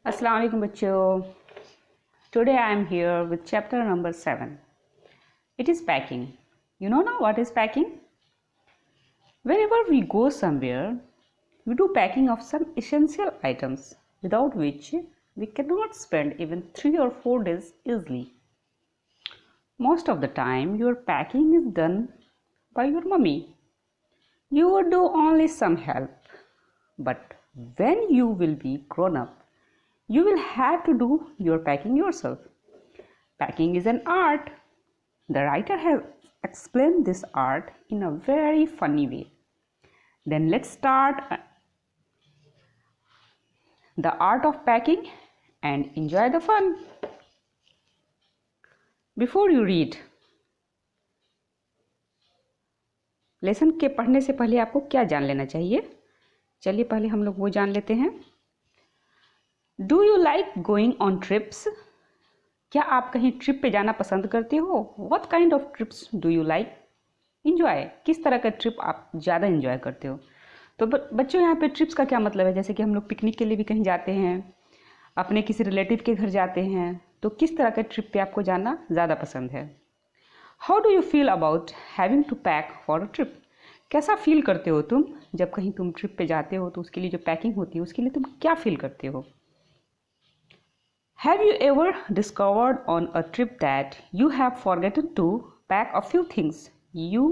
Assalamu alaikum bachcho. Today I am here with chapter number 7. It is packing. You know now what is packing? Whenever we go somewhere, we do packing of some essential items without which we cannot spend even 3 or 4 days easily. Most of the time your packing is done by your mummy. You would do only some help. But when you will be grown up, you will have to do your packing yourself. Packing is an art. The writer has explained this art in a very funny way. Then let's start the art of packing and enjoy the fun. Before you read, lesson के पढ़ने से पहले आपको क्या जान लेना चाहिए? चलिए पहले हम लोग वो जान लेते हैं. Do you like going on trips? क्या आप कहीं ट्रिप पे जाना पसंद करते हो? What kind of trips do you like enjoy? किस तरह का ट्रिप आप ज़्यादा इंजॉय करते हो? तो बच्चों यहाँ पे ट्रिप्स का क्या मतलब है? जैसे कि हम लोग पिकनिक के लिए भी कहीं जाते हैं, अपने किसी रिलेटिव के घर जाते हैं, तो किस तरह के ट्रिप पे आपको जाना ज़्यादा पसंद है? How do you feel about having to pack for a trip? कैसा फील करते हो तुम जब कहीं तुम ट्रिप पे जाते हो तो उसके लिए जो पैकिंग होती है उसके लिए तुम क्या फील करते हो? Have you ever discovered on a trip that you have forgotten to pack a few things you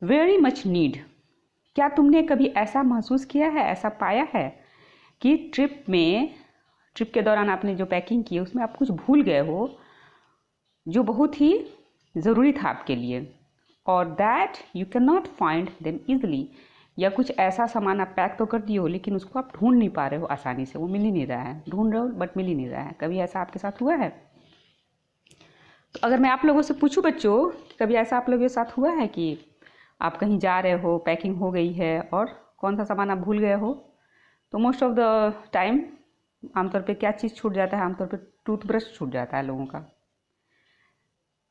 very much need? क्या तुमने कभी ऐसा महसूस किया है, ऐसा पाया है कि ट्रिप के दौरान आपने जो पैकिंग की उसमें आप कुछ भूल गए हो जो बहुत ही ज़रूरी था आपके लिए, और that you can not find them easily, या कुछ ऐसा सामान आप पैक तो कर दिए हो लेकिन उसको आप ढूंढ नहीं पा रहे हो आसानी से, वो मिल ही नहीं रहा है, ढूंढ रहे हो बट मिल ही नहीं रहा है. कभी ऐसा आपके साथ हुआ है? तो अगर मैं आप लोगों से पूछूं बच्चों, कभी ऐसा आप लोगों के साथ हुआ है कि आप कहीं जा रहे हो, पैकिंग हो गई है और कौन सा सामान आप भूल गए हो? तो मोस्ट ऑफ द टाइम आमतौर पर क्या चीज़ छूट जाता है? आमतौर पर टूथब्रश छूट जाता है लोगों का.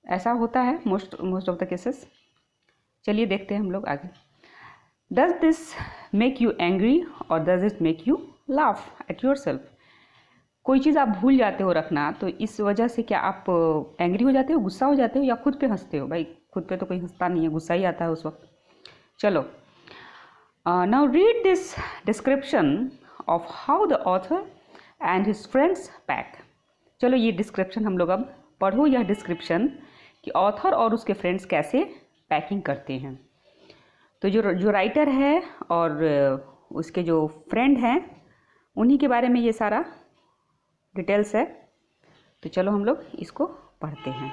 ऐसा होता है मोस्ट ऑफ द केसेस. चलिए देखते हैं हम लोग आगे. Does this make you angry or does it make you laugh at yourself? कोई चीज़ आप भूल जाते हो रखना, तो इस वजह से क्या आप एंग्री हो जाते हो, गुस्सा हो जाते हो, या खुद पे हंसते हो? भाई खुद पे तो कोई हंसता नहीं है, गुस्सा ही आता है उस वक्त. चलो, now read this description of how the author and his friends pack. चलो ये डिस्क्रिप्शन हम लोग अब पढ़ो, यह डिस्क्रिप्शन कि ऑथर और उसके फ्रेंड्स कैसे पैकिंग करते हैं. तो जो राइटर है और उसके जो फ्रेंड हैं उन्हीं के बारे में ये सारा डिटेल्स है. तो चलो हम लोग इसको पढ़ते हैं.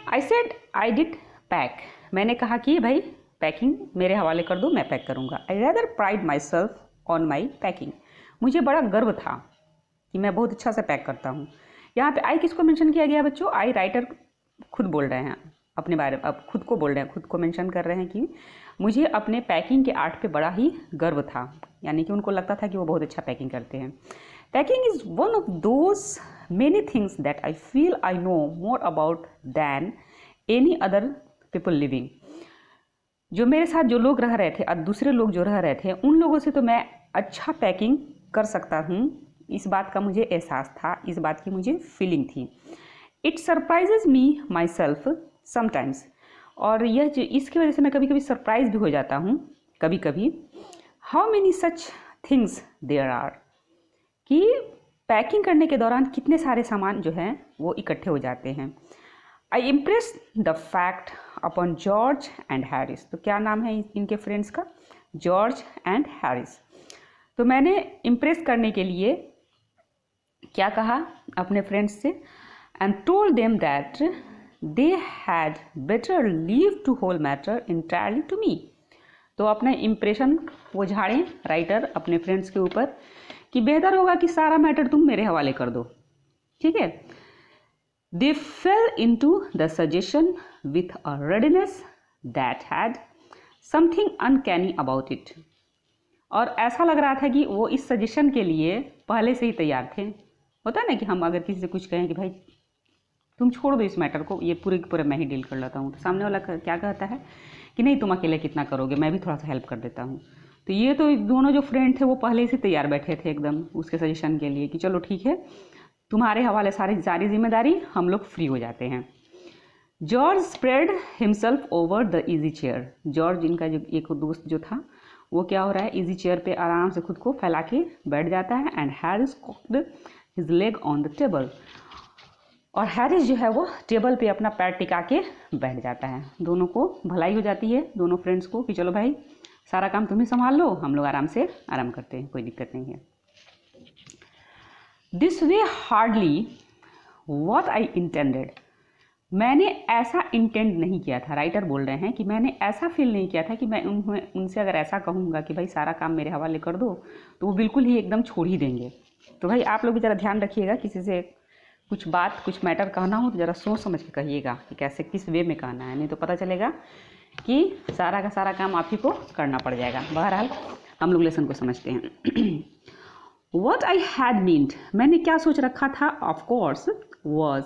आई सेड आई डिड पैक. मैंने कहा कि भाई पैकिंग मेरे हवाले कर दो, मैं पैक करूँगा. आई rather pride my self on my packing. मुझे बड़ा गर्व था कि मैं बहुत अच्छा से पैक करता हूँ. यहाँ पे आई किसको मेंशन किया गया बच्चों? आई राइटर खुद बोल रहे हैं अपने बारे में, अब खुद को बोल रहे हैं, खुद को मेंशन कर रहे हैं कि मुझे अपने पैकिंग के आर्ट पे बड़ा ही गर्व था, यानी कि उनको लगता था कि वो बहुत अच्छा पैकिंग करते हैं. Packing is one of those many things that I feel I know more about than any other people living. जो मेरे साथ जो लोग रह रहे थे और दूसरे लोग जो रह रहे थे उन लोगों से तो मैं अच्छा पैकिंग कर सकता हूँ, इस बात का मुझे एहसास था, इस बात की मुझे फीलिंग थी. It surprises me my self sometimes. और यह इसकी वजह से मैं कभी कभी सरप्राइज भी हो जाता हूँ कभी कभी. How many such things there are, कि पैकिंग करने के दौरान कितने सारे सामान जो हैं वो इकट्ठे हो जाते हैं. I impress the fact upon George and Harris. तो क्या नाम है इनके फ्रेंड्स का? George and Harris. तो मैंने इम्प्रेस करने के लिए क्या कहा अपने फ्रेंड्स से? And told them that they had better leave the whole matter entirely to me. तो अपना इम्प्रेशन वो झाड़ें राइटर अपने फ्रेंड्स के ऊपर कि बेहतर होगा कि सारा मैटर तुम मेरे हवाले कर दो, ठीक है. They fell into the suggestion with a readiness that had something uncanny about it. और ऐसा लग रहा था कि वो इस सजेशन के लिए पहले से ही तैयार थे. होता है ना कि हम अगर किसी से कुछ कहें कि भाई तुम छोड़ दो इस मैटर को, ये पूरे के पूरे मैं ही डील कर लेता हूँ। तो सामने वाला क्या कहता है कि नहीं तुम अकेले कितना करोगे, मैं भी थोड़ा सा हेल्प कर देता हूँ। तो ये तो दोनों जो फ्रेंड थे वो पहले से तैयार बैठे थे एकदम उसके सजेशन के लिए कि चलो ठीक है तुम्हारे हवाले सारी जिम्मेदारी, हम लोग फ्री हो जाते हैं। George spread himself over the easy chair. George इनका जो एक दोस्त जो था वो क्या हो रहा है, इजी चेयर पे आराम से खुद को फैला के बैठ जाता है। And Harris cocked his leg on the table. और हैरिस जो है वो टेबल पे अपना पैर टिका के बैठ जाता है। दोनों को भलाई हो जाती है, दोनों फ्रेंड्स को, कि चलो भाई सारा काम तुम ही संभाल लो, हम लोग आराम से आराम करते हैं, कोई दिक्कत नहीं है। This way hardly what I intended. मैंने ऐसा इंटेंड नहीं किया था, राइटर बोल रहे हैं कि मैंने ऐसा फील नहीं किया था कि मैं उनसे अगर ऐसा कहूँगा कि भाई सारा काम मेरे हवाले कर दो तो वो बिल्कुल ही एकदम छोड़ ही देंगे। तो भाई आप लोग भी ज़रा ध्यान रखिएगा, किसी से कुछ बात कुछ मैटर कहना हो तो ज़रा सोच समझ के कहिएगा कि कैसे किस वे में कहना है, नहीं तो पता चलेगा कि सारा का सारा काम आप ही को करना पड़ जाएगा। बहरहाल हम लोग लेसन को समझते हैं। What I had meant, मैंने क्या सोच रखा था, of course was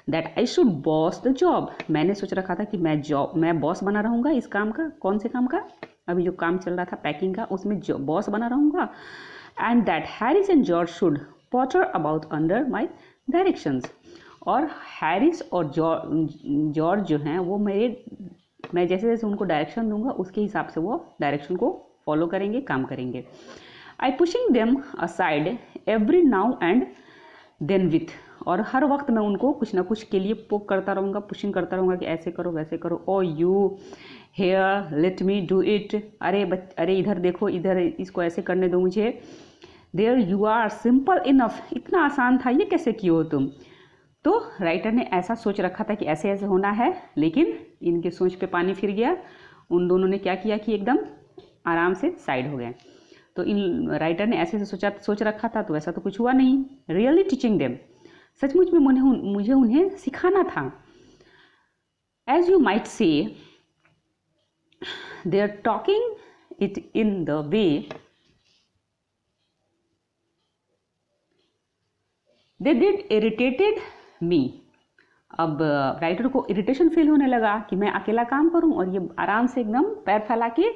that I should boss the job। मैंने सोच रखा था कि मैं बॉस बना रहूँगा इस काम का। कौन से काम का? अभी जो काम चल रहा था पैकिंग का, उसमें बॉस बना रहूँगा। And that Harris and George should Potter about under my directions. और हैरिस और जॉर्ज जो हैं वो मैं जैसे जैसे उनको डायरेक्शन दूंगा उसके हिसाब से वो डायरेक्शन को फॉलो करेंगे, काम करेंगे। I pushing them aside every now and then with. और हर वक्त मैं उनको कुछ ना कुछ के लिए पोक करता रहूँगा, पुशिंग करता रहूँगा कि ऐसे करो वैसे करो। Oh you here let me do it. अरे इधर देखो, इधर इसको ऐसे करने दो मुझे। There you are simple enough. इतना आसान था, ये कैसे किए हो तुम? तो राइटर ने ऐसा सोच रखा था कि ऐसे ऐसे होना है, लेकिन इनके सोच पे पानी फिर गया। उन दोनों ने क्या किया कि एकदम आराम से साइड हो गए। तो इन राइटर ने ऐसे सोच रखा था तो वैसा तो कुछ हुआ नहीं। रियली टीचिंग देम, सचमुच में मुझे उन्हें सिखाना था। As you might say they are talking it in the way they did irritated me. अब राइटर को इरिटेशन फील होने लगा कि मैं अकेला काम करूं और ये आराम से एकदम पैर फैला के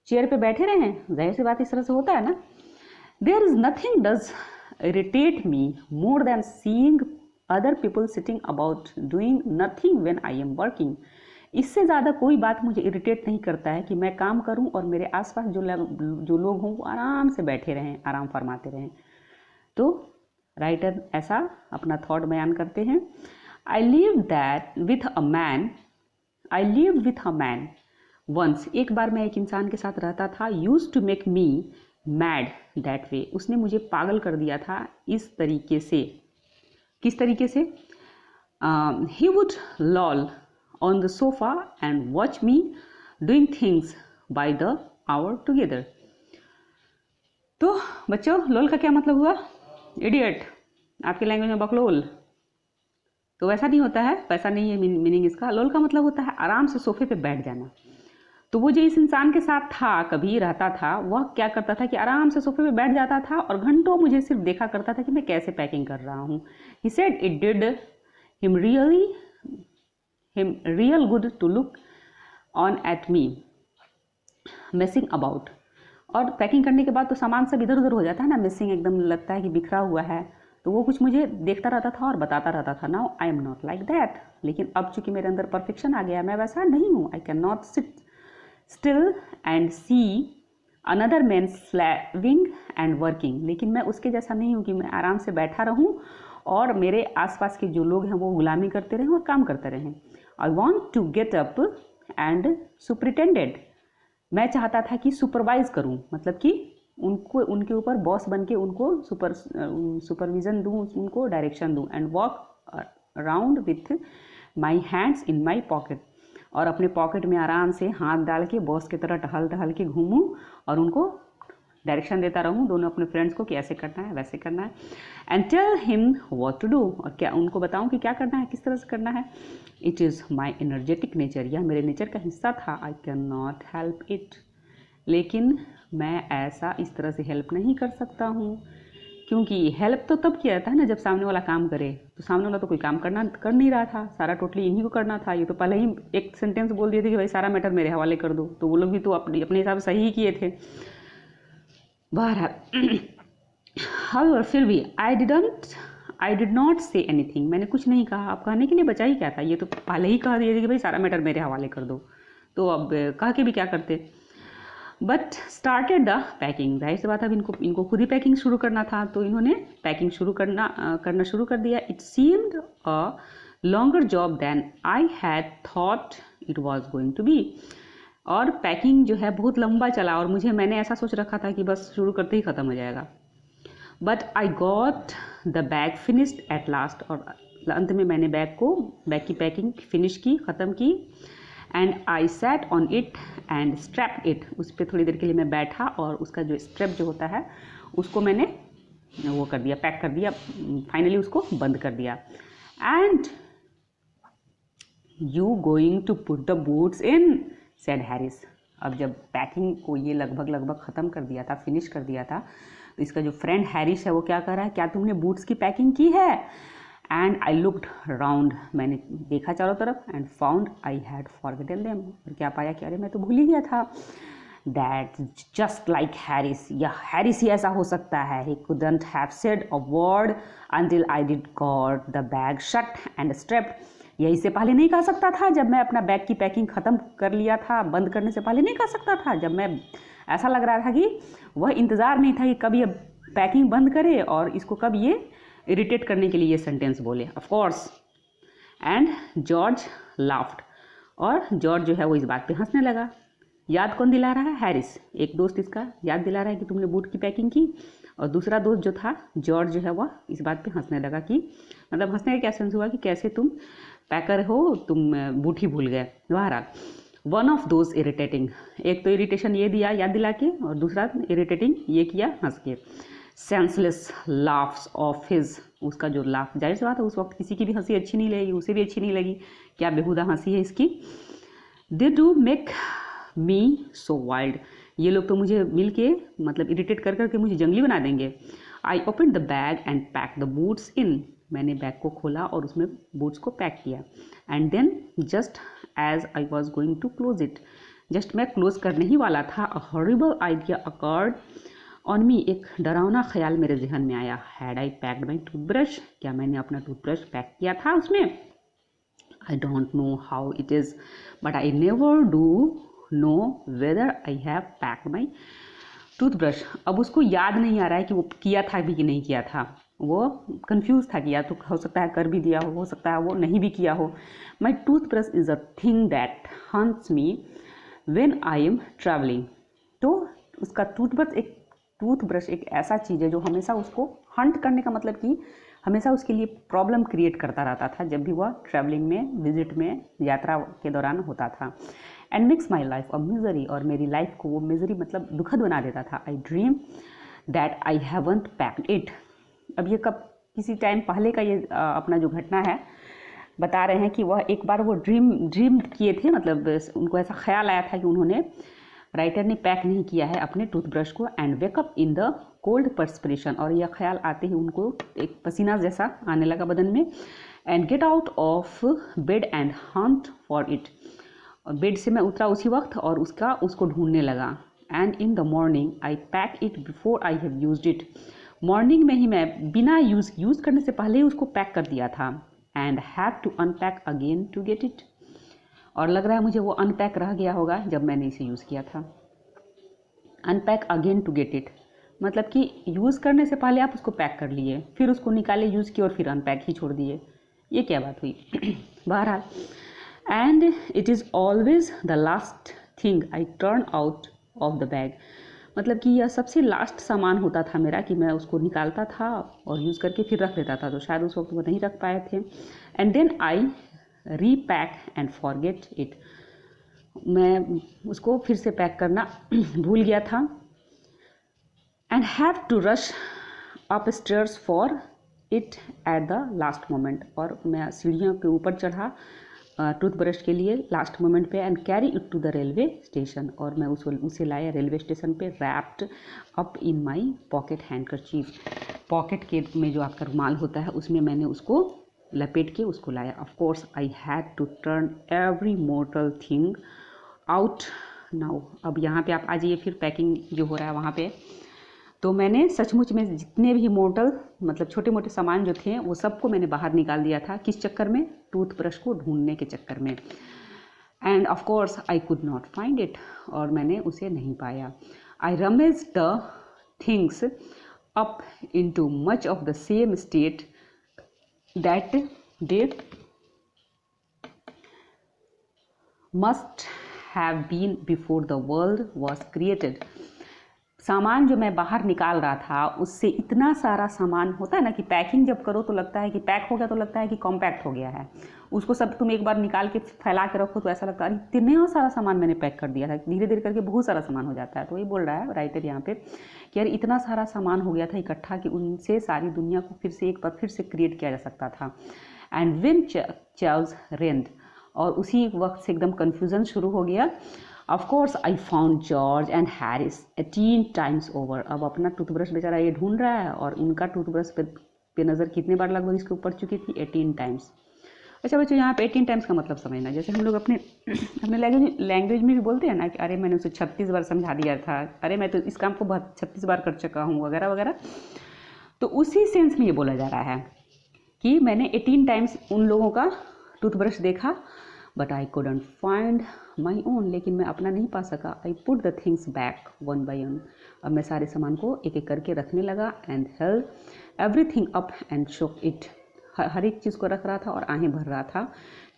चेयर पे बैठे रहे। जाहिर सी बात इस तरह से होता है ना। There is nothing does irritate me more than seeing other people sitting about doing nothing when I am working. इससे ज़्यादा कोई बात मुझे इरिटेट नहीं करता है कि मैं काम करूं और मेरे आसपास जो लोग हों वो आराम से बैठे रहें, आराम फरमाते रहें। तो राइटर ऐसा अपना थॉट बयान करते हैं। I live with a man once. एक बार मैं एक इंसान के साथ रहता था। Use to make me mad that way. उसने मुझे पागल कर दिया था इस तरीके से। किस तरीके से? He would loll on the sofa and watch me doing things by the hour together. तो बच्चों, लोल का क्या मतलब हुआ? इडियट, आपकी लैंग्वेज में बकलोल। तो वैसा नहीं होता है, वैसा नहीं है मीनिंग इसका। लोल का मतलब होता है आराम से सोफे पे बैठ जाना। तो वो जो इस इंसान के साथ था, कभी रहता था, वह क्या करता था कि आराम से सोफे पे बैठ जाता था और घंटों मुझे सिर्फ देखा करता था कि मैं कैसे पैकिंग कर रहा हूँ। He said it did him real good to look on at me missing about. और पैकिंग करने के बाद तो सामान सब इधर उधर हो जाता है ना, मिसिंग, एकदम लगता है कि बिखरा हुआ है। तो वो कुछ मुझे देखता रहता था और बताता रहता था। Now I am not like that. लेकिन अब चूंकि मेरे अंदर परफेक्शन आ गया, मैं वैसा नहीं हूँ। I can not sit still and see another man slaving and working. लेकिन मैं उसके जैसा नहीं हूँ कि मैं आराम से बैठा रहूँ और मेरे आसपास के जो लोग हैं वो गुलामी करते रहें और काम करते रहें। I want to get up and superintended. मैं चाहता था कि सुपरवाइज करूं, मतलब कि उनको उनके ऊपर बॉस बन के उनको सुपरविज़न दूं, उनको डायरेक्शन दूं। And walk around with my hands in my pocket. और अपने पॉकेट में आराम से हाथ डाल के बॉस की तरह टहल टहल के घूमूं और उनको डायरेक्शन देता रहूं, दोनों अपने फ्रेंड्स को, कि ऐसे करना है वैसे करना है। And tell him what to do. और क्या उनको बताऊं कि क्या करना है, किस तरह से करना है। It is my energetic nature. यह मेरे नेचर का हिस्सा था। आई कैन नॉट हेल्प इट। लेकिन मैं ऐसा इस तरह से हेल्प नहीं कर सकता हूँ। क्योंकि हेल्प तो तब किया जाता है ना जब सामने वाला काम करे, तो सामने वाला तो कोई काम कर नहीं रहा था, सारा टोटली इन्हीं को करना था। ये तो पहले ही एक सेंटेंस बोल दिए थे कि भाई सारा मैटर मेरे हवाले कर दो, तो वो लोग भी तो अपने अपने हिसाब से सही ही किए थे। बहरहाल हाउएवर फिर भी I did not say anything, मैंने कुछ नहीं कहा। अब कहने के लिए बचा ही क्या था, ये तो पहले ही कह दिए थे कि भाई सारा मैटर मेरे हवाले कर दो, तो अब कह के भी क्या करते। बट स्टार्टेड द पैकिंग, जाहिर सी बात है अब इनको खुद ही पैकिंग शुरू करना था, तो इन्होंने पैकिंग करना शुरू कर दिया। It seemed a longer job than I had thought it was going to be, और पैकिंग जो है बहुत लंबा चला, और मैंने ऐसा सोच रखा था कि बस शुरू करते ही ख़त्म हो जाएगा। But I got the bag finished at last, और अंत में मैंने बैग की पैकिंग फिनिश की, ख़त्म की। And I sat on it and strap it, उस पर थोड़ी देर के लिए मैं बैठा और उसका जो स्ट्रैप जो होता है उसको मैंने वो कर दिया, पैक कर दिया, फाइनली उसको बंद कर दिया। And you going to put the boots in, said Harris. अब जब पैकिंग को ये लगभग ख़त्म कर दिया था, फिनिश कर दिया था, तो इसका जो फ्रेंड हैरिस है वो क्या कर रहा है, क्या तुमने बूट्स की पैकिंग की है? एंड आई लुकड राउंड, मैंने देखा चारों तरफ, and found I had forgotten them, और क्या पाया कि अरे मैं तो भूल ही गया था। दैट जस्ट लाइक हैरिस, या हैरिस ही ऐसा हो सकता है। He couldn't have said a word until I did got the bag shut and strapped, यही से पहले नहीं कह सकता था जब मैं अपना बैग की पैकिंग ख़त्म कर लिया था, बंद करने से पहले नहीं कह सकता था, जब मैं ऐसा लग रहा था कि वह इंतज़ार नहीं था कि कब ये पैकिंग बंद करे और इसको कब ये इरिटेट करने के लिए ये सेंटेंस बोले। Of course. And George laughed, और जॉर्ज जो है वो इस बात पे हंसने लगा। याद कौन दिला रहा है? हैरिस, एक दोस्त इसका याद दिला रहा है कि तुमने बूट की पैकिंग की, और दूसरा दोस्त जो था जॉर्ज जो है वह इस बात पे हंसने लगा कि मतलब हंसने का क्या सेंस हुआ कि कैसे तुम पैकर हो, तुम बूट ही भूल गए। बहरहाल वन ऑफ दोज इरिटेटिंग, एक तो इरिटेशन ये दिया याद दिला के, और दूसरा इरिटेटिंग ये किया हंस के। सेंसलेस लाफ्स ऑफ हिज, उसका जो लाफ, जाहिर सी बात है उस वक्त किसी की भी हंसी अच्छी नहीं लगेगी, उसे भी अच्छी नहीं लगी, क्या बेहुदा हंसी है इसकी। They do make me so wild, ये लोग तो मुझे मिल के मतलब इरिटेट कर करके मुझे जंगली बना देंगे। I open the bag and pack the boots in, मैंने बैग को खोला और उसमें बूट्स को पैक किया। And then just as I was going to close it, जस्ट मैं क्लोज करने ही वाला था, a horrible idea occurred on me, एक डरावना ख्याल मेरे जहन में आया। Had I packed my toothbrush, क्या मैंने अपना टूथब्रश पैक किया था उसमें? I don't know how it is but I never do know whether I have packed my toothbrush. अब उसको याद नहीं आ रहा है कि वो किया था भी कि नहीं किया था, वो कंफ्यूज था कि या तो हो सकता है कर भी दिया हो सकता है वो नहीं भी किया हो। My toothbrush is a thing that haunts me when I am travelling, तो उसका टूथब्रश एक ऐसा चीज़ है जो हमेशा उसको हंट करने का मतलब कि हमेशा उसके लिए प्रॉब्लम क्रिएट करता रहता था जब भी वह ट्रैवलिंग में, विजिट में, यात्रा के दौरान होता था। And makes my life a misery, और मेरी लाइफ को वो मिजरी मतलब दुखद बना देता था। आई dream that I haven't packed it, अब ये कब किसी टाइम पहले का ये अपना जो घटना है बता रहे हैं कि वह एक बार वो ड्रीम किए थे, मतलब उनको ऐसा ख्याल आया था कि उन्होंने, राइटर ने पैक नहीं किया है अपने टूथब्रश को। And wake up in the cold perspiration, और यह ख्याल आते ही उनको एक पसीना जैसा आने लगा बदन में। And get out of bed and Hunt for it, और बेड से मैं उतरा उसी वक्त और उसको ढूंढने लगा। And in the morning I pack it before I have used it, morning में ही मैं बिना यूज़ करने से पहले ही उसको पैक कर दिया था। And have to unpack again to get it, और लग रहा है मुझे वो अनपैक रह गया होगा जब मैंने इसे यूज़ किया था। Unpack again to get it मतलब कि यूज़ करने से पहले आप उसको पैक कर लिए, फिर उसको निकाले, यूज़ किए और फिर अनपैक ही छोड़ दिए, ये क्या बात हुई। बहरहाल, and it is always the last thing I turn out of the bag, मतलब कि यह सबसे लास्ट सामान होता था मेरा कि मैं उसको निकालता था और यूज़ करके फिर रख देता था, तो शायद उस वक्त वो नहीं रख पाए थे। And then I repack and forget it, मैं उसको फिर से पैक करना भूल गया था। And have to rush up stairs for it at the last moment, और मैं सीढ़ियों के ऊपर चढ़ा टूथब्रश के लिए लास्ट मोमेंट पे। And carry it to the railway station, और मैं उसे लाया रेलवे स्टेशन पे, wrapped up in my pocket handkerchief, pocket के में जो आपका रुमाल होता है उसमें मैंने उसको लपेट के उसको लाया। Of course I had to turn every mortal thing out now. अब यहाँ पे आप आ जाइए, फिर पैकिंग जो हो रहा है वहाँ पे। तो मैंने सचमुच में जितने भी मोर्टल मतलब छोटे मोटे सामान जो थे वो सबको मैंने बाहर निकाल दिया था। किस चक्कर में? टूथब्रश को ढूंढने के चक्कर में। And of course I could not find it, और मैंने उसे नहीं पाया। I rummage the things up into much of the same state that they must have been before the world was created। सामान जो मैं बाहर निकाल रहा था उससे इतना सारा सामान होता है ना कि पैकिंग जब करो तो लगता है कि पैक हो गया, तो लगता है कि कॉम्पैक्ट हो गया है। उसको सब तुम एक बार निकाल के फैला के रखो तो ऐसा लगता है इतना सारा सामान मैंने पैक कर दिया था। धीरे धीरे करके बहुत सारा सामान हो जाता है। तो वही बोल रहा है राइटर यहाँ पे कि यार इतना सारा सामान हो गया था इकट्ठा कि उनसे सारी दुनिया को फिर से एक बार फिर से क्रिएट किया जा सकता था। एंड विन चार्ल्स रेंड, और उसी वक्त से एकदम कन्फ्यूज़न शुरू हो गया। Of course I found George and Harris 18 times over. अब अपना टूथब्रश बेचारा ये ढूंढ रहा है और उनका टूथब्रश पे नज़र कितने बार लगभग इसके ऊपर चुकी थी? 18 टाइम्स। अच्छा बच्चों, यहाँ पे 18 टाइम्स का मतलब समझना, जैसे हम लोग अपने लैंग्वेज में भी बोलते हैं ना कि अरे मैंने उसे 36 बार समझा दिया था, अरे मैं तो इस काम को 36 बार कर चुका हूँ, वगैरह वगैरह। तो उसी सेंस में ये बोला जा रहा है कि मैंने 18 टाइम्स उन लोगों का टूथब्रश देखा, but I couldn't find my own, लेकिन मैं अपना नहीं पा सका। I put the things back one by one. अब मैं सारे सामान को एक एक करके रखने लगा। And held everything up and शोक इट। हर एक चीज़ को रख रहा था और आहें भर रहा था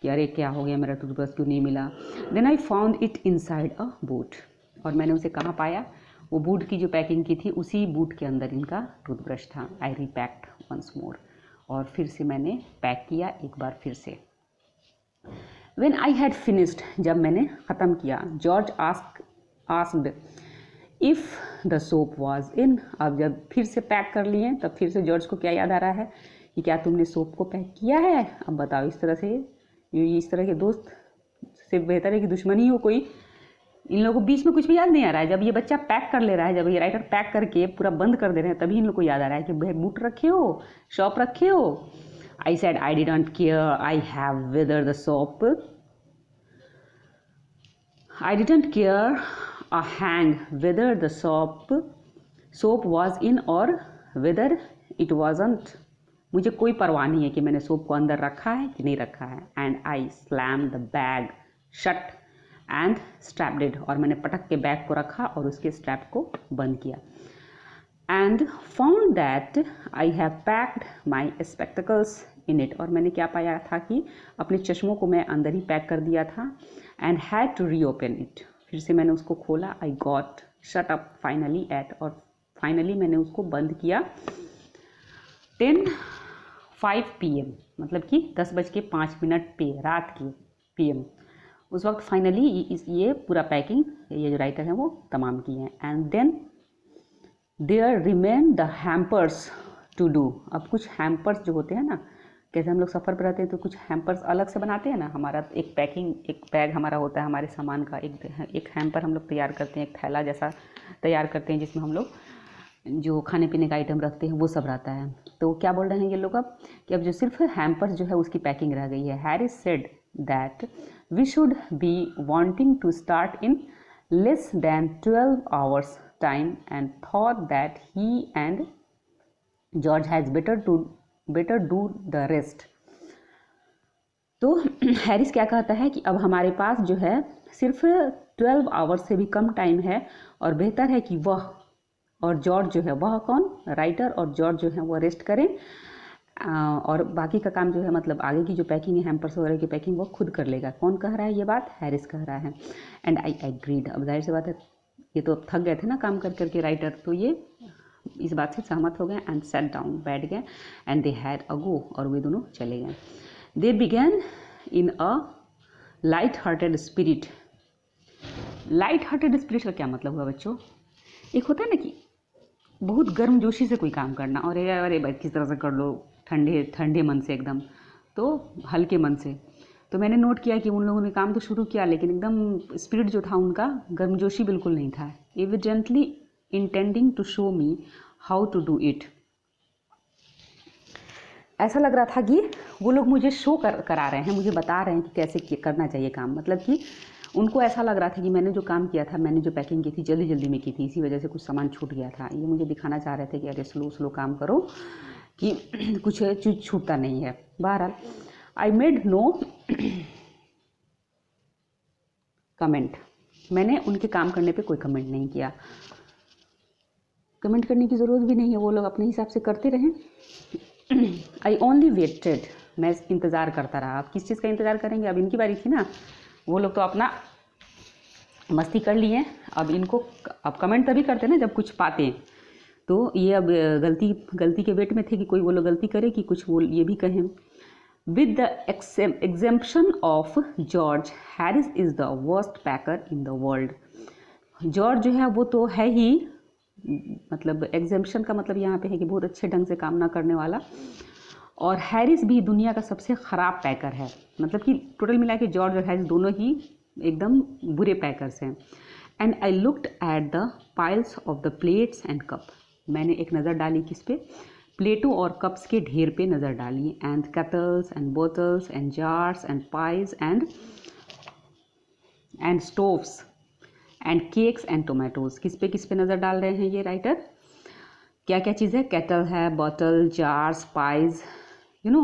कि अरे क्या हो गया, मेरा टूथब्रश क्यों नहीं मिला। Then I found it inside a boot, और मैंने उसे कहाँ पाया? वो बूट की जो पैकिंग की थी उसी बूट के अंदर इनका टूथब्रश था। आई रीपैक्ड वंस मोर, और फिर से मैंने पैक किया एक बार फिर से। When I had finished, जब मैंने ख़त्म किया, George asked if the soap was in। अब जब फिर से पैक कर लिए तब फिर से जॉर्ज को क्या याद आ रहा है कि क्या तुमने सोप को पैक किया है? अब बताओ, इस तरह से इस तरह के दोस्त से बेहतर है कि दुश्मनी हो कोई। इन लोगों को बीच में कुछ भी याद नहीं आ रहा है। जब ये बच्चा पैक कर ले रहा है, जब ये राइटर पैक करके पूरा बंद कर दे रहे हैं, तभी इन लोग को याद आ रहा है कि भाई बूट रखे हो, शॉप रखे हो। I said I didn't care. I have whether the soap. I didn't care a hang whether the soap was in or whether it wasn't। मुझे कोई परवाह नहीं है कि मैंने सोप को अंदर रखा है कि नहीं रखा है। And I slammed the bag shut and strapped it। और मैंने पटक के बैग को रखा और उसके स्ट्रैप को बंद किया। And found that I have packed my spectacles in it। और मैंने क्या पाया था कि अपने चश्मों को मैं अंदर ही पैक कर दिया था। And had to reopen it। फिर से मैंने उसको खोला। I got shut up finally at, और फाइनली मैंने उसको बंद किया 10:05 PM, मतलब कि 10:05 पे, रात की PM। उस वक्त फाइनली ये पूरा पैकिंग ये जो राइटर हैं वो तमाम किए हैं। And then there remain the hampers to do. अब कुछ हैम्पर्स जो होते हैं ना, कैसे हम लोग सफ़र पर रहते हैं तो कुछ हैम्पर्स अलग से बनाते हैं ना। हमारा एक बैग हमारा होता है हमारे सामान का, एक हैम्पर हम लोग तैयार करते हैं, एक थैला जैसा तैयार करते हैं जिसमें हम लोग जो खाने पीने का आइटम रखते हैं वो सब रहता है। तो क्या बोल रहे हैं ये लोग अब कि अब जो सिर्फ हैम्पर्स जो है उसकी पैकिंग रह गई है। Harris said that we should be wanting to start in less than 12 hours time and thought that he and George has better do the rest. तो हैरिस क्या कहता है कि अब हमारे पास जो है सिर्फ 12 आवर्स से भी कम टाइम है और बेहतर है कि वह और जॉर्ज जो है, वह कौन, राइटर और जॉर्ज जो है वो रेस्ट करें और बाकी का काम जो है मतलब आगे की जो पैकिंग है हैम्पर्स वगैरह की पैकिंग वो खुद कर लेगा। कौन कह रहा है ये बात? हैरिस कह रहा है। And I agreed. अब जाहिर सी बात है ये तो थक गए थे ना काम कर करके राइटर, तो ये इस बात से सहमत हो गए। एंड सेट डाउन, बैठ गए। एंड दे हैड अ गो, और वे दोनों चले गए। They began in a light hearted spirit. Light hearted spirit का क्या मतलब हुआ बच्चों? एक होता है ना कि बहुत गर्म जोशी से कोई काम करना, और अरे भाई किस तरह से कर लो, ठंडे ठंडे मन से एकदम, तो हल्के मन से। तो मैंने नोट किया कि उन लोगों ने काम तो शुरू किया लेकिन एकदम स्पिरिट जो था उनका गर्मजोशी बिल्कुल नहीं था। Evidently intending to show me how to do it. ऐसा लग रहा था कि वो लोग मुझे शो करा रहे हैं, मुझे बता रहे हैं कि कैसे करना चाहिए काम। मतलब कि उनको ऐसा लग रहा था कि मैंने जो काम किया था, मैंने जो पैकिंग की थी जल्दी जल्दी में की थी, इसी वजह से कुछ सामान छूट गया था। ये मुझे दिखाना चाह रहे थे कि अरे स्लो स्लो काम करो कि कुछ चीज़ छूटता नहीं है। बहरहाल आई मेड नो कमेंट, मैंने उनके काम करने पे कोई कमेंट नहीं किया। कमेंट करने की ज़रूरत भी नहीं है, वो लोग अपने हिसाब से करते रहें। आई ओनली वेटेड, मैं इंतज़ार करता रहा। अब किस चीज़ का इंतज़ार करेंगे, अब इनकी बारी थी ना। वो लोग तो अपना मस्ती कर लिए, अब इनको अब कमेंट तभी करते ना जब कुछ पाते हैं। तो ये अब गलती के वेट में थे कि कोई वो लोग गलती करे कि कुछ वो ये भी कहें। With the exemption of George, Harris is the worst packer in the world. George जो है वो तो है ही, मतलब एग्जेम्पशन का मतलब यहाँ पे है कि बहुत अच्छे ढंग से काम ना करने वाला, और हैरिस भी दुनिया का सबसे ख़राब पैकर है। मतलब कि टोटल मिला के जॉर्ज और हैरिस दोनों ही एकदम बुरे पैकर्स हैं। And I looked at the piles of the plates and cup, मैंने एक नज़र डाली किस पे, प्लेटों और कप्स के ढेर पे नज़र डाली। And kettles and bottles and jars and pies and stoves and cakes and tomatoes. किस पे नज़र डाल रहे हैं ये राइटर, क्या क्या चीज़ है, केटल है, bottle, jars, pies. You know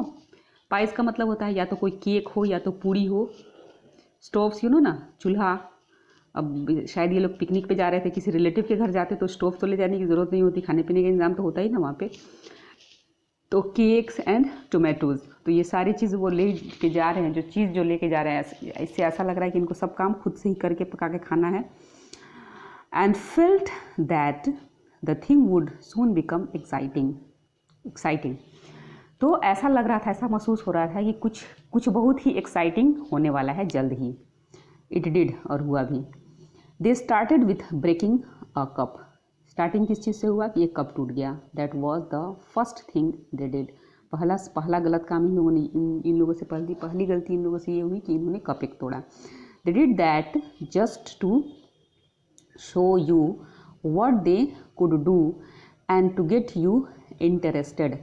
pies का मतलब होता है या तो कोई केक हो या तो पूड़ी हो। स्टोव्स यू नो ना, चूल्हा। अब शायद ये लोग पिकनिक पे जा रहे थे, किसी रिलेटिव के घर जाते तो स्टोव तो ले जाने की ज़रूरत नहीं होती, खाने पीने का इंतजाम तो होता ही ना वहाँ पे। तो केक्स एंड टोमेटोज़, तो ये सारी चीज़ वो ले के जा रहे हैं, जो चीज़ जो लेके जा रहे हैं। इससे ऐसा लग रहा है कि इनको सब काम खुद से ही करके पका के खाना है। And felt that the thing would soon become exciting. तो ऐसा लग रहा था, ऐसा महसूस हो रहा था कि कुछ बहुत ही एक्साइटिंग होने वाला है जल्द ही। इट डिड, और हुआ भी। They started with breaking a cup, starting किस चीज़ से हुआ कि एक कप टूट गया। That was the first thing they did, पहला गलत काम इन लोगों ने, इन लोगों से पहली गलती इन लोगों से ये हुई कि इन्होंने कप एक तोड़ा। They did that just to show you what they could do and to get you interested.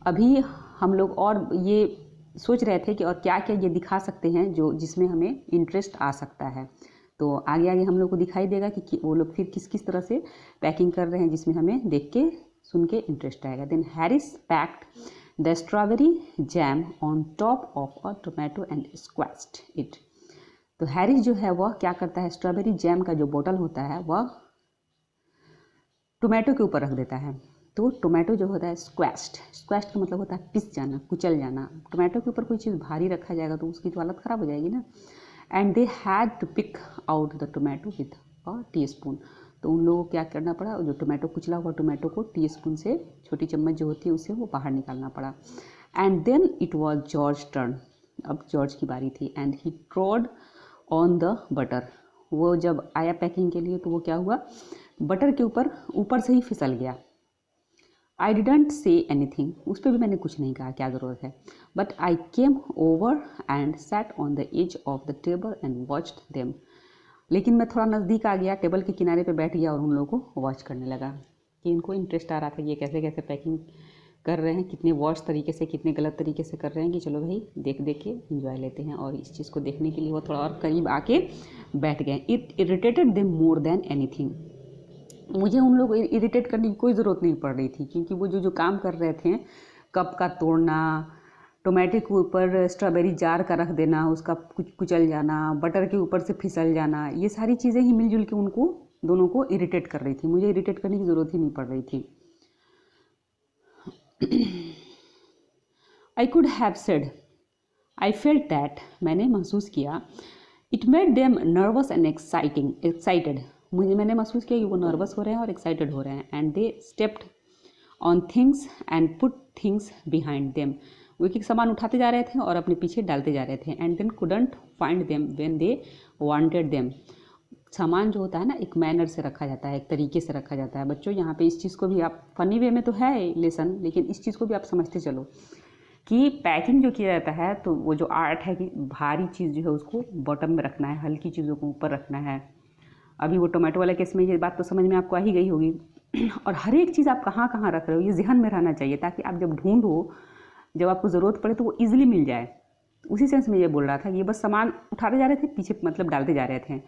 अभी हम लोग और ये सोच रहे थे कि और क्या क्या ये दिखा सकते हैं जो जिसमें हमें इंटरेस्ट आ सकता है। तो आगे आगे हम लोग को दिखाई देगा कि वो लोग फिर किस किस तरह से पैकिंग कर रहे हैं जिसमें हमें देख के सुन के इंटरेस्ट आएगा। Then Harris packed the strawberry jam on top of a tomato and squashed it. तो हैरिस जो है वह क्या करता है, स्ट्रॉबेरी जैम का जो बोतल होता है वह टोमेटो के ऊपर रख देता है। तो टोमेटो जो होता है स्क्वैश्ड का मतलब होता है पिस जाना, कुचल जाना। टोमेटो के ऊपर कोई चीज़ भारी रखा जाएगा तो उसकी तो हालत ख़राब हो जाएगी ना। And they had to pick out the tomato with a teaspoon. तो उन लोगों को क्या करना पड़ा, जो टोमेटो कुचला हुआ टोमेटो को टीस्पून से, छोटी चम्मच जो होती है उससे वो बाहर निकालना पड़ा। And then it was George turn, अब जॉर्ज की बारी थी। And he trod on the butter, वो जब आया पैकिंग के लिए तो वो क्या हुआ, बटर के ऊपर से ही फिसल गया। आई डिडंट से एनीथिंग, उस पर भी मैंने कुछ नहीं कहा, क्या ज़रूरत है। But I came over and sat on the edge of the table and watched them. लेकिन मैं थोड़ा नज़दीक आ गया, टेबल के किनारे पे बैठ गया और उन लोगों को वॉच करने लगा कि इनको इंटरेस्ट आ रहा था ये कैसे कैसे पैकिंग कर रहे हैं, कितने वॉच तरीके से, कितने गलत तरीके से कर रहे हैं, कि चलो भाई देख के इंजॉय लेते हैं। और इस चीज़ को देखने के लिए वो थोड़ा और करीब आके बैठ गए। It irritated them more than anything, मुझे उन लोग को इरिटेट करने की कोई ज़रूरत नहीं पड़ रही थी, क्योंकि वो जो काम कर रहे थे, कप का तोड़ना, टोमेटो के ऊपर स्ट्रॉबेरी जार का रख देना, उसका कुचल जाना, बटर के ऊपर से फिसल जाना, ये सारी चीज़ें ही मिलजुल के उनको दोनों को इरिटेट कर रही थी। मुझे इरिटेट करने की ज़रूरत ही नहीं पड़ रही थी। I could have said, I felt that, मैंने महसूस किया, it made them nervous and excited, मैंने महसूस किया कि वो नर्वस हो रहे हैं और एक्साइटेड हो रहे हैं। And they stepped on things and put things behind them, वो एक सामान उठाते जा रहे थे और अपने पीछे डालते जा रहे थे। And then couldn't find them when they wanted them, सामान जो होता है ना एक मैनर से रखा जाता है, एक तरीके से रखा जाता है। बच्चों यहाँ पे इस चीज़ को भी आप, फनी वे में तो है लेसन, लेकिन इस चीज़ को भी आप समझते चलो कि पैकिंग जो किया जाता है तो वो जो आर्ट है कि भारी चीज़ जो है उसको बॉटम में रखना है, हल्की चीज़ों को ऊपर रखना है। अभी वो टोमेटो वाले केस में ये बात तो समझ में आपको आ ही गई होगी। और हर एक चीज़ आप कहाँ कहाँ रख रहे हो ये ज़हन में रहना चाहिए, ताकि आप जब ढूंढो जब आपको ज़रूरत पड़े तो वो ईजिली मिल जाए। उसी सेंस में ये बोल रहा था कि ये बस सामान उठाते जा रहे थे, पीछे मतलब डालते जा रहे थे,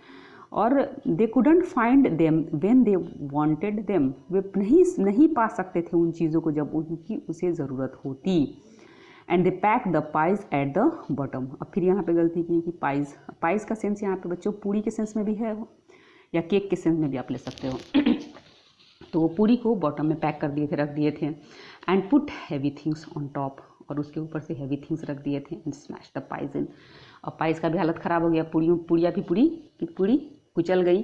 और they couldn't find them when they wanted them, वे नहीं पा सकते थे उन चीज़ों को जब उनकी उसे ज़रूरत होती। And they pack the pies at the bottom. अब फिर यहाँ पे गलती की कि पाइज का सेंस यहाँ पे बच्चों पूरी के सेंस में भी है या केक के सेंस में भी आप ले सकते हो। तो वो पूरी को बॉटम में पैक कर दिए थे, रख दिए थे। And put heavy things on top, और उसके ऊपर से हैवी थिंग्स रख दिए थे। एंड स्मैश द पाइज इन, और पाइज का भी हालत ख़राब हो गया, पुड़िया भी पूरी कुचल गई।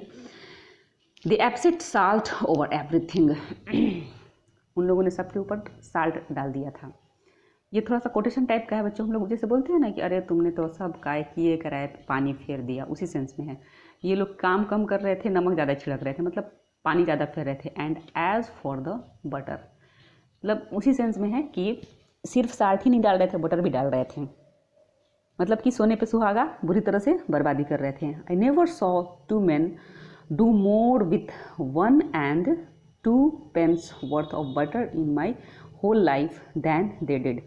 दे एब्सेंट साल्ट ओवर एवरीथिंग, उन लोगों ने सबके ऊपर साल्ट डाल दिया था। ये थोड़ा सा कोटेशन टाइप का है बच्चों, हम लोग जैसे बोलते हैं ना कि अरे तुमने तो सब काय किए कराए पानी फेर दिया, उसी सेंस में है। ये लोग काम कम कर रहे थे, नमक ज़्यादा छिड़क रहे थे, मतलब पानी ज़्यादा फेर रहे थे। And as for the butter, मतलब उसी सेंस में है कि सिर्फ साल्ट ही नहीं डाल रहे थे, बटर भी डाल रहे थे, मतलब कि सोने पे सुहागा बुरी तरह से बर्बादी कर रहे थे। I never saw two men do more with 1 and 2 pence worth of butter in my whole life than they did.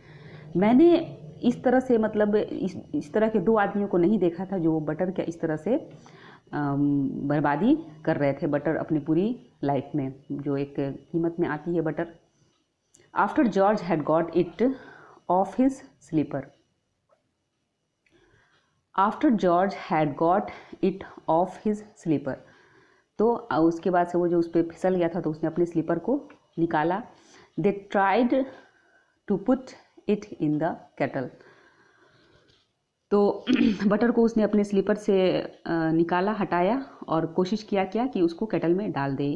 मैंने इस तरह से मतलब इस तरह के 2 आदमियों को नहीं देखा था जो बटर का इस तरह से बर्बादी कर रहे थे, बटर अपनी पूरी लाइफ में, जो एक कीमत में आती है butter. After George had got it off his slipper, after George had got it off his slipper, तो उसके बाद से वो जो उस पर फिसल गया था तो उसने अपने स्लीपर को निकाला। They tried to put it in the kettle, तो बटर को उसने अपने स्लीपर से निकाला, हटाया, और कोशिश किया कि उसको केटल में डाल दे।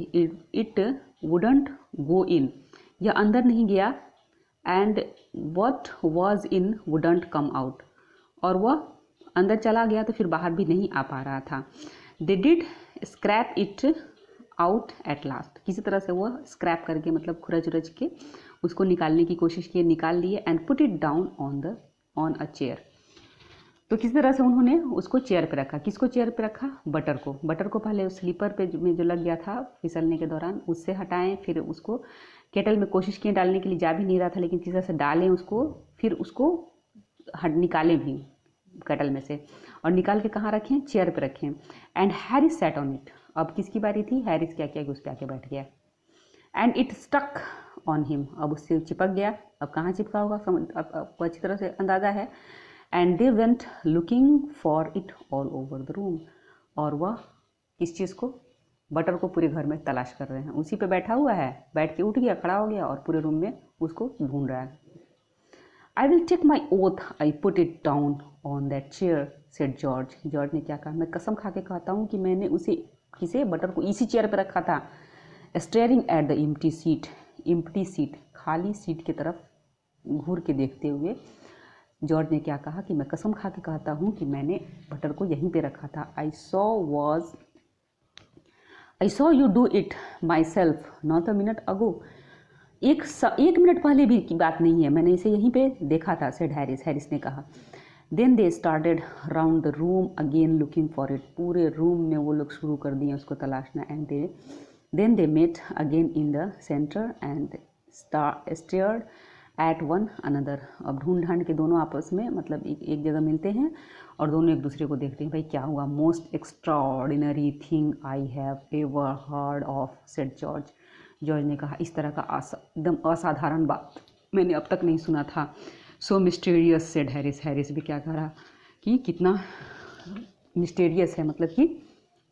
इट वुडंट गो इन, यह अंदर नहीं गया। And what was in wouldn't come out, और वह अंदर चला गया तो फिर बाहर भी नहीं आ पा रहा था। They did scrap it out at last, किसी तरह से वह स्क्रैप करके मतलब खुरच के उसको निकालने की कोशिश की, निकाल लिए। And put it down on a chair, तो किसी तरह से उन्होंने उसको चेयर पे रखा। किसको चेयर पे रखा? बटर को पहले उस स्लीपर पे में जो लग गया था फिसलने के दौरान, उससे हटाएं, फिर उसको केटल में कोशिश किए डालने के लिए, जा भी नहीं रहा था, लेकिन किसी तरह से डालें उसको, फिर उसको निकालें भी केटल में से, और निकाल के कहाँ रखें? चेयर पे रखें। And Harris sat on it, अब किसकी बारी थी? हैरिस क्या किया कि उस पर आके बैठ गया। And it stuck on him, अब उससे चिपक गया। अब कहाँ चिपका होगा अब आपको अच्छी तरह से अंदाज़ा है। And they went looking for it all over the room, और वह किस चीज़ को? बटर को पूरे घर में तलाश कर रहे हैं। उसी पे बैठा हुआ है, बैठ के उठ गया, खड़ा हो गया, और पूरे रूम में उसको ढूंढ रहा है। I will take my oath I put it down on that chair said George. George ने क्या कहा? मैं कसम खा के कहता हूँ कि मैंने किसे? बटर को इसी चेयर पर रखा था। Staring at the empty seat, खाली सीट की तरफ घूर के देखते हुए जॉर्ज ने क्या कहा कि मैं कसम खा के कहता हूँ कि मैंने बटर को यहीं पे रखा था। I saw you do it my self not a minute ago, एक मिनट पहले भी की बात नहीं है, मैंने इसे यहीं पे देखा था, सेड हैरिस ने कहा। Then they started round the room again looking for it, पूरे रूम में वो लोग शुरू कर दिए उसको तलाशना। And then they met again in the centre and stared at one another. अब ढूंढ ढांड के दोनों आपस में मतलब एक जगह मिलते हैं और दोनों एक दूसरे को देखते हैं। भाई क्या हुआ? Most extraordinary thing I have ever heard of, said George ने कहा, इस तरह का एकदम असाधारण बात मैंने अब तक नहीं सुना था। सो मिस्टीरियस, सेड हैरिस भी क्या कह रहा कि कितना मिस्टीरियस है, मतलब कि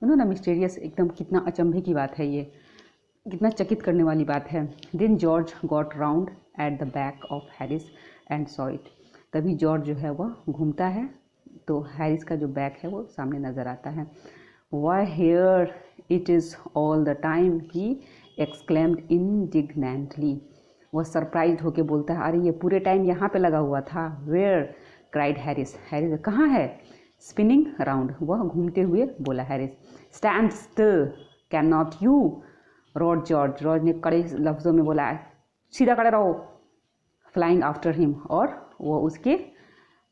ना मिस्टीरियस, एकदम कितना अचंभे की बात है, ये कितना चकित करने वाली बात है। Then George got round at the back of Harris and saw it, तभी जॉर्ज जो है वह घूमता है तो हैरिस का जो बैक है वो सामने नज़र आता है। Why here it is all the time, he exclaimed indignantly, वह सरप्राइज होके बोलता है, अरे ये पूरे टाइम यहाँ पे लगा हुआ था। वेयर, क्राइड हैरिस कहाँ है? स्पिनिंग राउंड, वह घूमते हुए बोला Harris. Stand still can not you, road George ने कड़े लफ्ज़ों में बोला, सीधा खड़े रहो। फ्लाइंग आफ्टर हिम, और वो उसके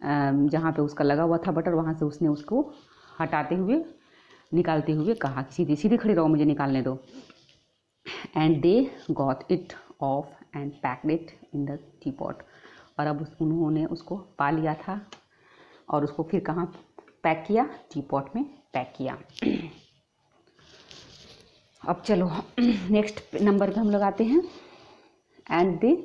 जहाँ पे उसका लगा हुआ था बटर, वहाँ से उसने उसको हटाते हुए निकालते हुए कहा कि सीधी सीधी खड़ी रहो, मुझे निकालने दो। And they got it of and packed it in the T pot, और अब उन्होंने उसको पा लिया था और उसको फिर कहाँ पैक किया, टी पॉट में पैक किया। अब चलो नेक्स्ट नंबर पे हम लोग आते हैं। And they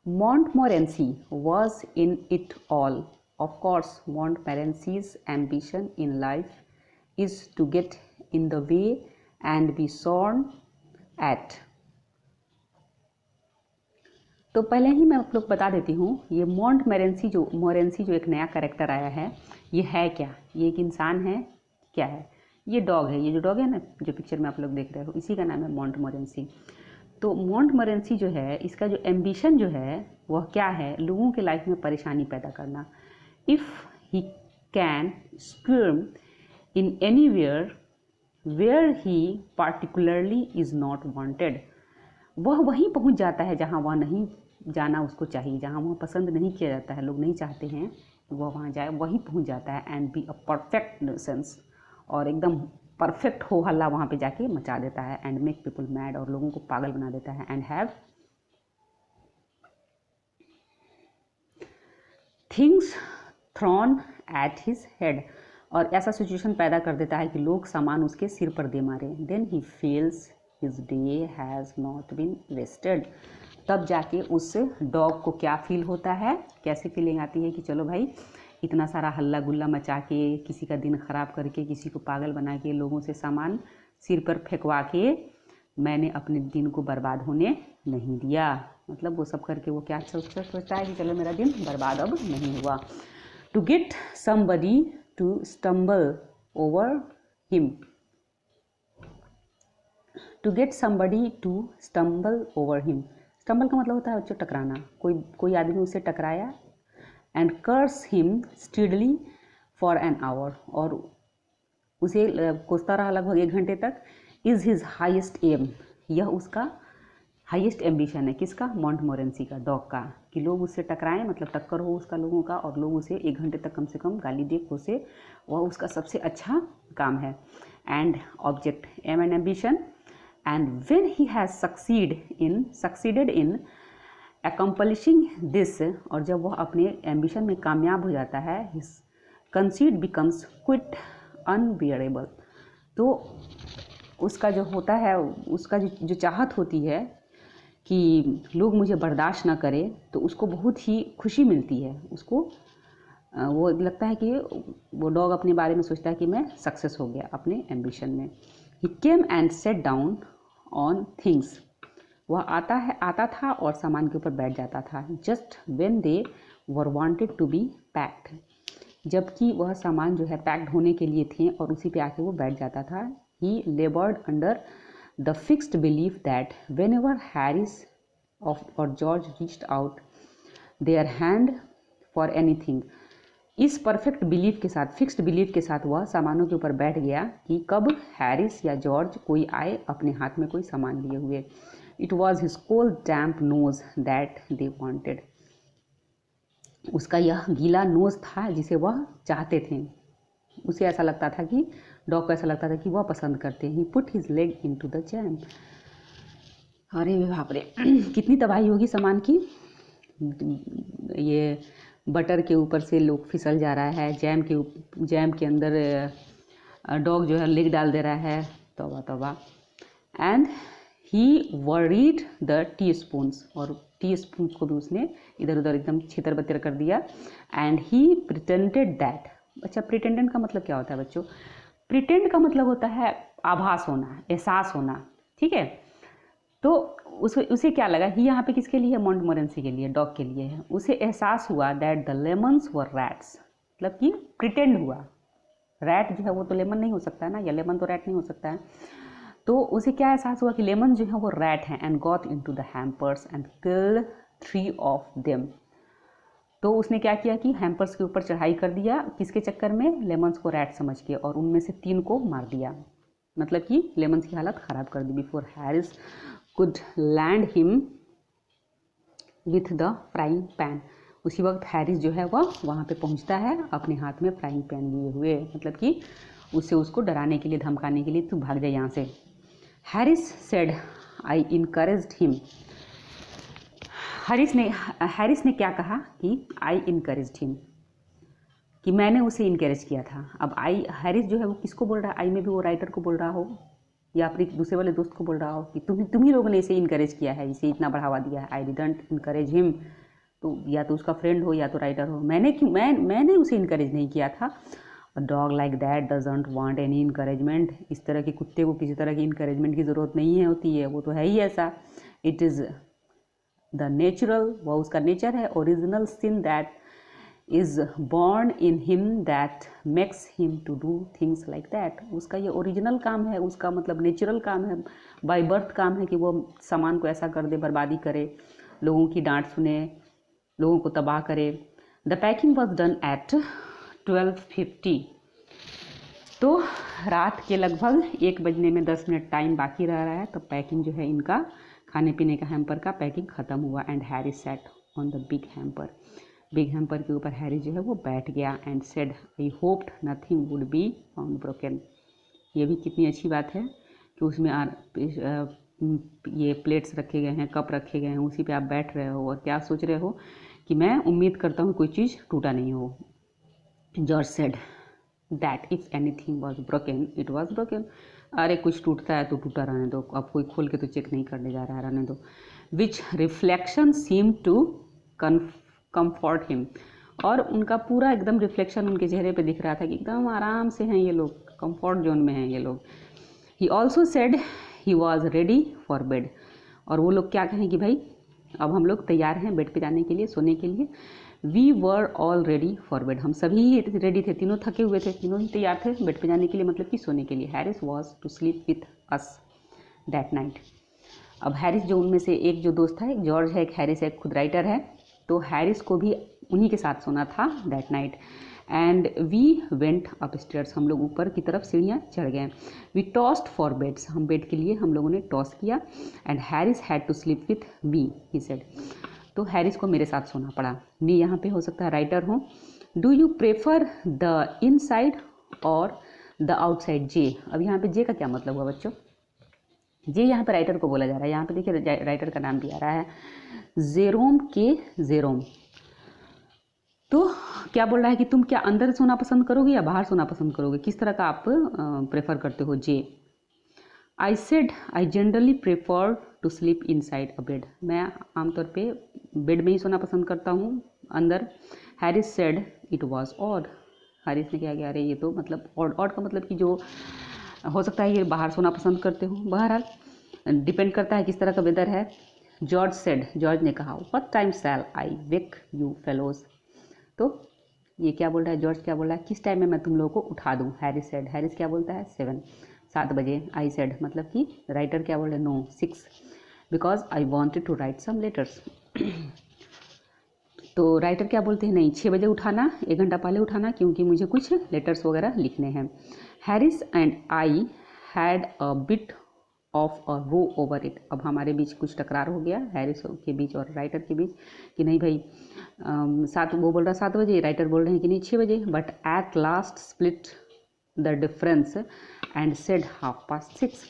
Montmorency was in it all. Of course, Montmorency's ambition in life is to get in the way and be shorn at. तो पहले ही मैं आप लोग बता देती हूँ, ये मोरेंसी जो एक नया कैरेक्टर आया है, ये है क्या? ये एक इंसान है, क्या है? ये डॉग है। ये जो डॉग है ना, जो पिक्चर में आप लोग देख रहे हो, इसी का नाम है मोरेंसी। तो मोरेंसी जो है, इसका जो एम्बिशन जो है वह क्या है? लोगों के लाइफ में परेशानी पैदा करना। If he can squirm in anywhere where he particularly is not wanted, वह वहीं पहुंच जाता है जहां वह नहीं जाना उसको चाहिए, जहां वह पसंद नहीं किया जाता है, लोग नहीं चाहते हैं कि वह वहां जाए, वहीं पहुंच जाता है। And be a perfect nuisance, और एकदम परफेक्ट हो हल्ला वहाँ पे जाके मचा देता है। एंड मेक पीपल मैड, और लोगों को पागल बना देता है। And have things thrown at his head, और ऐसा सिचुएशन पैदा कर देता है कि लोग सामान उसके सिर पर दे मारे। Then he feels his day has not been wasted, तब जाके उस डॉग को क्या फील होता है, कैसी फीलिंग आती है कि चलो भाई, इतना सारा हल्ला गुल्ला मचा के, किसी का दिन ख़राब करके, किसी को पागल बना के, लोगों से सामान सिर पर फेंकवा के मैंने अपने दिन को बर्बाद होने नहीं दिया। मतलब वो सब करके वो क्या सोचता है कि चलो मेरा दिन बर्बाद अब नहीं हुआ। To get somebody to stumble over him, to get somebody to stumble over him, stumble का मतलब होता है बच्चों टकराना, कोई आदमी उससे टकराया। And curse him steadily for an hour, और उसे कोसता रहा लगभग 1 घंटे तक। इज़ हिज हाइएस्ट एम, यह उसका हाईएस्ट एम्बिशन है। किसका? मोरेंसी का, डॉग का, कि लोग उससे टकराएं, मतलब टक्कर हो उसका लोगों का, और लोग उसे 1 घंटे तक कम से कम गाली दे कोसे, वह उसका सबसे अच्छा काम है। And object aim and ambition, and when he has succeeded in accomplishing this, और जब वह अपने एम्बिशन में कामयाब हो जाता है, हिज कंसीड बिकम्स क्विट अनबियरेबल, तो उसका जो होता है, उसका जो चाहत होती है कि लोग मुझे बर्दाश्त ना करें, तो उसको बहुत ही खुशी मिलती है। उसको वो लगता है कि वो डॉग अपने बारे में सोचता है कि मैं सक्सेस हो गया अपने एम्बिशन में। He came and sat down on things, वह आता था और सामान के ऊपर बैठ जाता था। Just when they were wanted to be packed, जबकि वह सामान जो है पैक्ड होने के लिए थे और उसी पे आके वो बैठ जाता था। He laboured under the fixed belief that whenever Harris और George reached out their hand for anything, इस परफेक्ट बिलीफ के साथ, फिक्स्ड बिलीफ के साथ वह सामानों के ऊपर बैठ गया कि कब हैरिस या जॉर्ज कोई आए अपने हाथ में कोई सामान लिए हुए। It was his cold damp nose that they wanted, उसका यह गीला नोज था जिसे वह चाहते थे। उसे ऐसा लगता था कि डॉग को ऐसा लगता था कि वह पसंद करते हैं। He put his leg into the jam, अरे बाप रे कितनी तबाही होगी सामान की। ये बटर के ऊपर से लोग फिसल जा रहा है, जैम के अंदर डॉग जो है लेग डाल दे रहा है, तौबा तौबा। And he worried the T spoons, और टी स्पून को भी उसने इधर उधर एकदम छितर बतर कर दिया। एंड ही प्रिटेंडेड दैट, अच्छा प्रिटेंडेंट का मतलब क्या होता है बच्चों? प्रिटेंड का मतलब होता है आभास होना, एहसास होना, ठीक है। तो उसे क्या लगा, ही यहाँ पे किसके लिए है? मोरेंसी के लिए, डॉग के लिए है। उसे एहसास हुआ that the lemons were rats, मतलब कि प्रिटेंड हुआ। रैट जो है वो तो लेमन नहीं हो सकता है ना, या लेमन तो रैट नहीं हो सकता है। तो उसे क्या एहसास हुआ कि लेमन जो है वो रैट हैं। And got into the hampers and killed 3 of them, तो उसने क्या किया कि हैम्पर्स के ऊपर चढ़ाई कर दिया, किसके चक्कर में? लेमन्स को रैट समझ के, और उनमें से 3 को मार दिया, मतलब कि लेमन्स की हालत ख़राब कर दी। Before Harris could land him with the frying pan, उसी वक्त हैरिस जो है वह वहाँ पे पहुँचता है अपने हाथ में फ्राइंग पैन लिए हुए, मतलब कि उसे उसको डराने के लिए, धमकाने के लिए, तू भाग जा यहाँ से। Harris said I encouraged him. Harris ने क्या कहा कि आई इनकरेज्ड हिम, कि मैंने उसे इनकरेज किया था। अब आई, हैरिस जो है वो किसको बोल रहा है? आई में भी वो राइटर को बोल रहा हो या अपने दूसरे वाले दोस्त को बोल रहा हो कि तुम ही लोगों ने इसे इनकरेज किया है, इसे इतना बढ़ावा दिया है। आई डिडंट इनकरेज हिम, तो या तो उसका फ्रेंड हो या तो राइटर हो। मैंने उसे इनकरेज नहीं किया था। A dog like that doesn't want any encouragement. इस तरह के कुत्ते को किसी तरह की इनकरेजमेंट की ज़रूरत नहीं होती है, वो तो है ही ऐसा। इट इज़ द नेचुरल, वो उसका नेचर है, original sin that is born in him that makes him to do things like that. उसका ये ओरिजिनल काम है, उसका मतलब नेचुरल काम है, बाय बर्थ काम है कि वो सामान को ऐसा कर दे, बर्बादी करे, लोगों की डांट सुने, लोगों को तबाह करे। The packing was done at 12:50। तो रात के लगभग 1 बजने में 10 मिनट टाइम बाकी रह रहा है, तो पैकिंग जो है इनका, खाने पीने का हैम्पर का पैकिंग ख़त्म हुआ। And Harry set on the big hamper के ऊपर हैरी जो है वो बैठ गया। And said I hoped nothing would be found broken. ये भी कितनी अच्छी बात है कि उसमें ये प्लेट्स रखे गए हैं, कप रखे गए हैं, उसी पे आप बैठ रहे हो और क्या सोच रहे हो कि मैं उम्मीद करता हूँ कोई चीज़ टूटा नहीं हो। George said that if anything was broken it was broken. अरे कुछ टूटता है तो टूटा रहने दो, अब कोई खोल के तो चेक नहीं करने जा रहा है, रहने दो। Which reflection seem to comfort him. और उनका पूरा एकदम रिफ्लेक्शन उनके चेहरे पे दिख रहा था कि एकदम आराम से हैं ये लोग, कंफर्ट जोन में हैं ये लोग। He also said he was ready for bed. और वो लोग क्या कहें कि भाई अब हम लोग तैयार हैं बेड पे जाने के लिए, सोने के लिए। We were all ready for bed. हम सभी ही रेडी थे, तीनों थके हुए थे, तीनों ही तैयार थे बेड पे जाने के लिए, मतलब कि सोने के लिए। Harris was to sleep with us that night. अब हैरिस जो उनमें से एक जो दोस्त था, एक जॉर्ज है, एक हैरिस है, एक खुद राइटर है, तो हैरिस को भी उन्हीं के साथ सोना था that night. And we went up stairs. हम लोग ऊपर की तरफ सीढ़ियाँ चढ़ गए। We tossed for beds. हम बेड के लिए हम लोगों ने टॉस किया। And Harris had to sleep with me he said. तो हैरिस को मेरे साथ सोना पड़ा। मी यहाँ पे हो सकता है राइटर हो। Do you prefer the inside और द आउटसाइड जे। अब यहाँ पे जे का क्या मतलब हुआ बच्चों? जे यहाँ पे राइटर को बोला जा रहा है। यहाँ पे देखिए राइटर का नाम भी आ रहा है, जेरोम के जेरोम। तो क्या बोल रहा है कि तुम क्या अंदर सोना पसंद करोगे या बाहर सोना पसंद करोगे, किस तरह का आप प्रेफर करते हो? जे। I said I generally prefer to sleep inside a bed. मैं आमतौर पे बेड में ही सोना पसंद करता हूँ, अंदर। Harris said it was odd. Harris ने क्या किया, अरे ये तो मतलब ऑड का मतलब कि जो हो सकता है ये बाहर सोना पसंद करते हो। बहरहाल डिपेंड करता है किस तरह का वेदर है। जॉर्ज सेड, जॉर्ज ने कहा, what time shall I wake you fellows. तो ये क्या बोल रहा है, जॉर्ज क्या बोल रहा है, किस टाइम में मैं तुम लोगों को उठा दूँ? हैरिस सेड, हैरिस क्या बोलता है 7 बजे। आई सेड मतलब कि राइटर क्या बोल रहे हैं, no 6 because I wanted to write some letters. तो राइटर क्या बोलते हैं, नहीं 6 बजे उठाना, 1 घंटा पहले उठाना, क्योंकि मुझे कुछ लेटर्स वगैरह लिखने हैं। Harris and I had a bit of a row over it. अब हमारे बीच कुछ टकरार हो गया हैरिस के बीच और राइटर के बीच कि नहीं भाई 7, वो बोल रहा 7 बजे, राइटर बोल रहे हैं कि नहीं 6 बजे। But at last split the difference and said 6:30।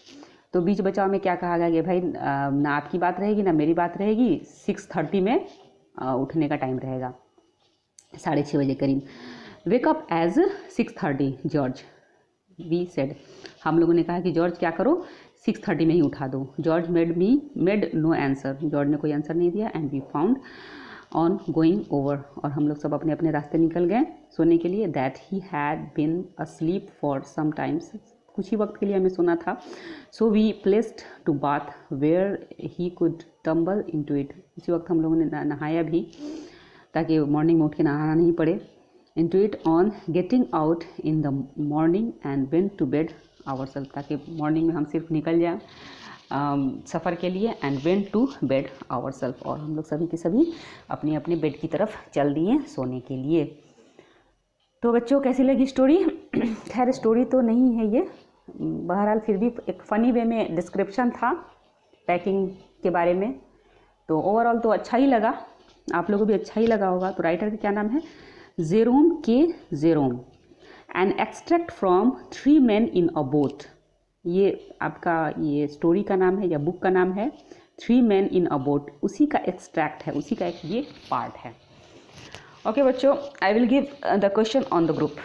तो बीच बचाव में क्या कहा गया कि भाई ना आपकी बात रहेगी ना मेरी बात रहेगी, 6:30 में उठने का टाइम रहेगा, 6:30 बजे करीब। Wake up as 6:30 George we said. हम लोगों ने कहा कि जॉर्ज क्या करो 6:30 में ही उठा दो। George made no answer. George ने कोई आंसर नहीं दिया। And we found on going over. और हम लोग सब अपने अपने रास्ते निकल गए सोने के लिए। That he had been asleep for some times. कुछ ही वक्त के लिए हमें सोना था। So we placed to bath where he could tumble into it. उसी वक्त हम लोगों ने नहाया भी ताकि मॉर्निंग में उठ के नहाना नहीं पड़े। into it on getting out in the morning and went to bed ourselves, ताकि मॉर्निंग में हम सिर्फ निकल जाएं सफ़र के लिए। And went to bed ourselves, और हम लोग सभी के सभी अपने अपने बेड की तरफ चल दिए सोने के लिए। तो बच्चों कैसी लगी स्टोरी? खैर स्टोरी तो नहीं है ये, बहरहाल फिर भी एक फ़नी वे में डिस्क्रिप्शन था पैकिंग के बारे में। तो ओवरऑल तो अच्छा ही लगा, आप लोगों को भी अच्छा ही लगा होगा। तो राइटर का क्या नाम है, जेरोम के Jerome. An extract from 3 men in a boat, ये आपका ये स्टोरी का नाम है या बुक का नाम है 3 men इन अ बोट, उसी का एक्सट्रैक्ट है, उसी का एक ये पार्ट है। ओके बच्चों, I will give the question on the group.